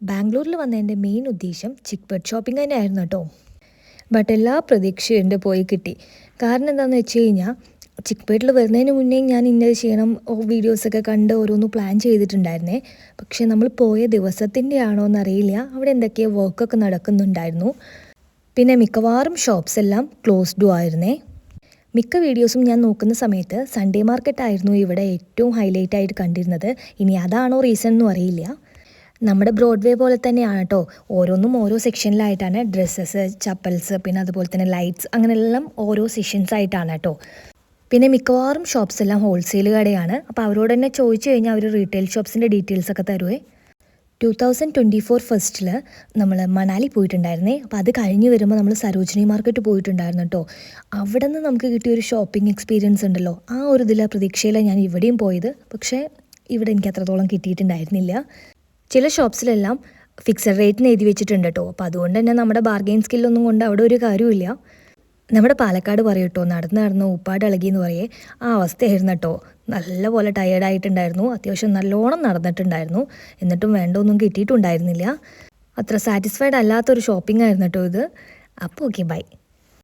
ബാംഗ്ലൂരിൽ വന്നതിൻ്റെ മെയിൻ ഉദ്ദേശം ചിക്പെട്ട് ഷോപ്പിംഗ് തന്നെയായിരുന്നു കേട്ടോ. ബട്ട് എല്ലാ പ്രതീക്ഷയും എൻ്റെ പോയി കിട്ടി. കാരണം എന്താണെന്ന് വെച്ച് കഴിഞ്ഞാൽ ചിക്പേട്ടിൽ വരുന്നതിന് മുന്നേ ഞാൻ ഇന്നത് ചെയ്യണം വീഡിയോസൊക്കെ കണ്ട് ഓരോന്ന് പ്ലാൻ ചെയ്തിട്ടുണ്ടായിരുന്നേ. പക്ഷേ നമ്മൾ പോയ ദിവസത്തിൻ്റെ ആണോ എന്നറിയില്ല, അവിടെ എന്തൊക്കെയോ വർക്കൊക്കെ നടക്കുന്നുണ്ടായിരുന്നു. പിന്നെ മിക്കവാറും ഷോപ്സ് എല്ലാം ക്ലോസ്ഡും ആയിരുന്നേ. മിക്ക വീഡിയോസും ഞാൻ നോക്കുന്ന സമയത്ത് സൺഡേ മാർക്കറ്റ് ആയിരുന്നു ഇവിടെ ഏറ്റവും ഹൈലൈറ്റ് ആയിട്ട് കണ്ടിരുന്നത്. ഇനി അതാണോ റീസൺ എന്നും അറിയില്ല. നമ്മുടെ ബ്രോഡ്വേ പോലെ തന്നെയാണ് കേട്ടോ, ഓരോന്നും ഓരോ സെക്ഷനിലായിട്ടാണ്. ഡ്രസ്സസ്, ചപ്പൽസ്, പിന്നെ അതുപോലെ തന്നെ ലൈറ്റ്സ്, അങ്ങനെയെല്ലാം ഓരോ സെക്ഷൻസ് ആയിട്ടാണ് കേട്ടോ. പിന്നെ മിക്കവാറും ഷോപ്സ് എല്ലാം ഹോൾസെയിൽ കടയാണ്. അപ്പോൾ അവരോട് തന്നെ ചോദിച്ചു കഴിഞ്ഞാൽ അവർ റീറ്റെയിൽ ഷോപ്സിൻ്റെ ഡീറ്റെയിൽസ് ഒക്കെ തരുവേ. 2024 ഫസ്റ്റിൽ നമ്മൾ മണാലി പോയിട്ടുണ്ടായിരുന്നേ. അപ്പോൾ അത് കഴിഞ്ഞ് വരുമ്പോൾ നമ്മൾ സരോജിനി മാർക്കറ്റ് പോയിട്ടുണ്ടായിരുന്നു കേട്ടോ. അവിടെ നിന്ന് നമുക്ക് കിട്ടിയൊരു ഷോപ്പിംഗ് എക്സ്പീരിയൻസ് ഉണ്ടല്ലോ, ആ ഒരു പ്രതീക്ഷയിലാണ് ഞാൻ ഇവിടെയും പോയത്. പക്ഷേ ഇവിടെ എനിക്ക് അത്രത്തോളം കിട്ടിയിട്ടുണ്ടായിരുന്നില്ല. ചില ഷോപ്സിലെല്ലാം ഫിക്സഡ് റേറ്റിന് എഴുതി വെച്ചിട്ടുണ്ട് കേട്ടോ. അപ്പോൾ അതുകൊണ്ട് തന്നെ നമ്മുടെ ബാർഗെയിൻ സ്കില്ലൊന്നും കൊണ്ട് അവിടെ ഒരു കാര്യമില്ല. നമ്മുടെ പാലക്കാട് പറയും കേട്ടോ, നടന്ന് ഉപ്പാട് ഇളകി എന്ന് പറയേ, ആ അവസ്ഥയായിരുന്നു കേട്ടോ. നല്ലപോലെ ടയേർഡായിട്ടുണ്ടായിരുന്നു. അത്യാവശ്യം നല്ലോണം നടന്നിട്ടുണ്ടായിരുന്നു. എന്നിട്ടും വേണ്ടൊന്നും കിട്ടിയിട്ടുണ്ടായിരുന്നില്ല. അത്ര സാറ്റിസ്ഫൈഡ് അല്ലാത്തൊരു ഷോപ്പിംഗ് ആയിരുന്നു കേട്ടോ ഇത്. അപ്പോൾ ഓക്കെ, ബൈ.